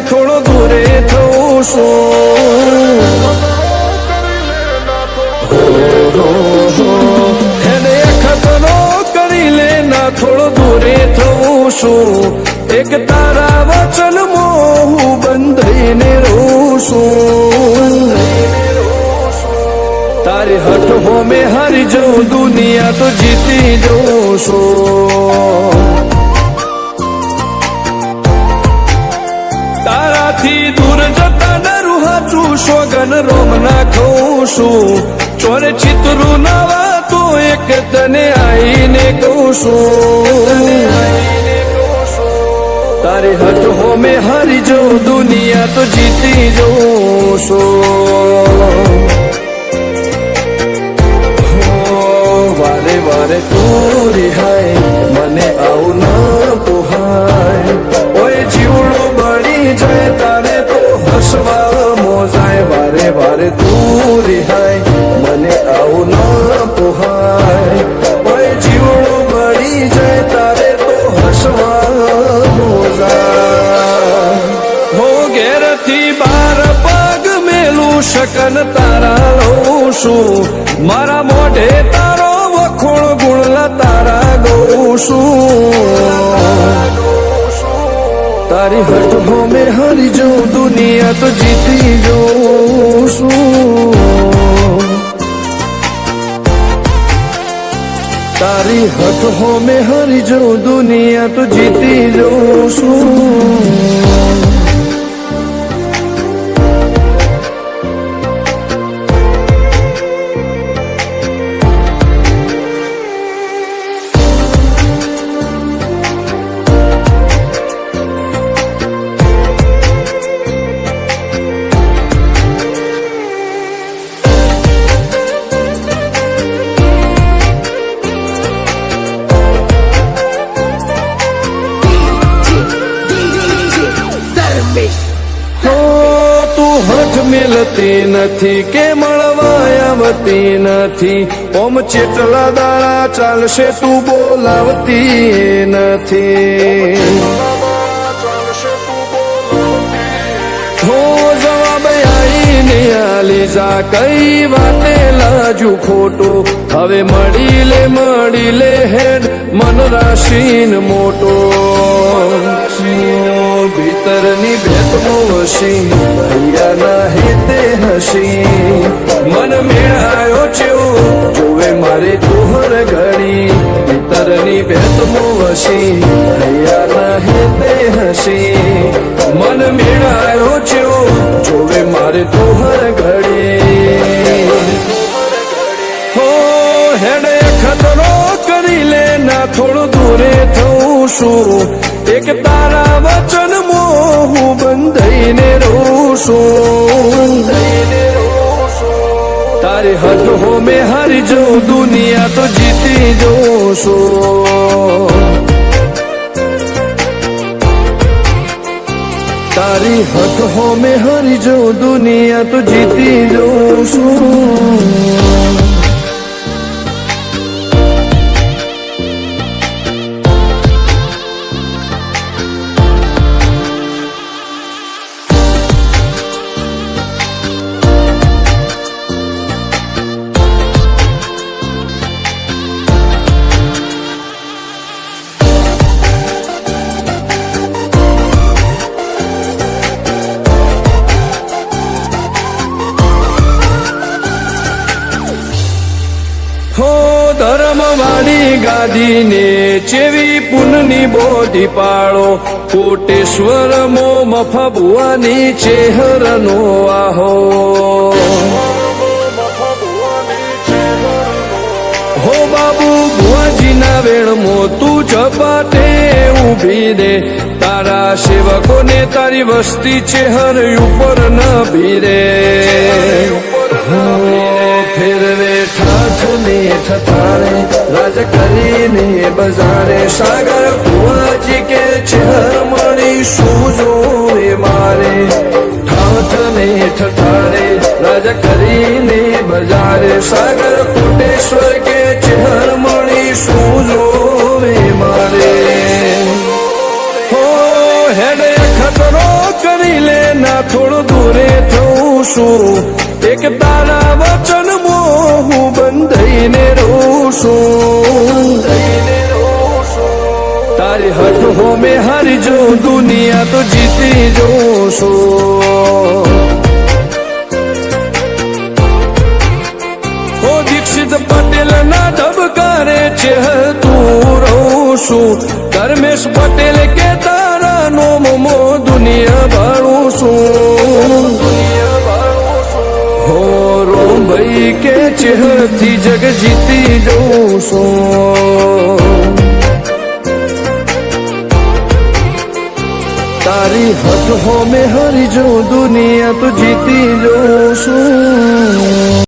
ના થોડો દૂરે થવું શું એને ખતરો કરી લે ના થોડો દૂરે થવું શું એક તારા વચન મોહ બંધાઈને રહું છું તારી હઠ હો મેં હારી જઉં દુનિયા તો જીતી જઉં છું તારાથી દૂર જતા ડરું હાચું સોગન રોમ ના ખઉં છું ચોરે ચિતરું નવા તો એક તને આઈને કહું છું તારી હઠ હો મેં હારી જઉં દુનિયા તો જીતી જઉં છું વારે વારે તું રિહાય મને આવું ન પોહાય ઓય જીવડો બળી જાય તારે તો હસવા મોજાય વારે વારે તું રિહાય મને આવું ન પોહાય ઓય જીવડો બળી જાય તારે તો હસવા મોજાય હો ઘેરથી બાર પગ મેલું શકન તારા લઉં છું મારા મોઢે તારો વખોણ ગુણલા તારા ગઉં છું તારી હઠ હો મેં હારી જઉં દુનિયા તો જીતી જઉં છું તારી હઠ હો મેં હારી જઉં દુનિયા તો જીતી જઉં છું મિલતી નથી કે મળવા આવતી નથી ઓમ ચેટલા દાડા ચાલશે તું બોલાવતી નથી હો જવાબ આઈને આલી જા કઈ વાતે લાજુ ખોટું હવે મળી લે હેડ મન રાશીન મોટો ભીતરની ભેટનો વસી ભૈયાના હેતે હસી મન મેળાયો છેવો જોવે મારે તુહર ઘડી ભીતરની ભેટનો વસી ભૈયાના હેતે હસી મન મેળાયો છેવો જોવે મારે તુહર ઘડી હો હેડે ખતરો કરી લે ના થોડું દૂરે થવું શું એક તારા વચન મોહ બંધાઈને રહું છું તારી હઠ હો મેં હારી જઉં દુનિયા તો જીતી જઉં છું તારી હઠ હો મેં હારી જઉં દુનિયા તો જીતી જઉં છું ધર્મવાળી ગાદીને ચેવી પુનની બોધી પાળો કોટેશ્વર મો મફા ભુવાની ચેહરનો આહો હો બાબુ ભુવાજીના વેણમો તું ઝપાટે ઊભી દે તારા સેવકોને તારી વસ્તી ચેહર ઉપર ન ભીરે ફેરવે ઠાઠ ને ઠઠારે રાજ કરીને બજારે સાગર ભુવાજી કે ચેહર મળી શું જોવે મારે ઠાઠ ને ઠઠારે રાજ કરીને બજારે સાગર કોટેશ્વર કે ચેહર મળી શું જોવે મારે હો હેડે ખતરો કરી લે ના થોડું દૂરે થઉં છું એક તારા વચન હું બંધાઈને રહું છું તારી હઠ હોમે હારી જો દુનિયા તો જીતી જઉં છું હો દીક્ષિત પટેલ ના ધબકારે છે તું રહું છું ધર્મેશ પટેલ કે તારા નોમો દુનિયા ભાળું છું હો રોમ ભાઈ કે ચહેરથી જગ જીતી જઉં છું તારી હઠ હોમે હરી જો દુનિયા તો જીતી જઉં છું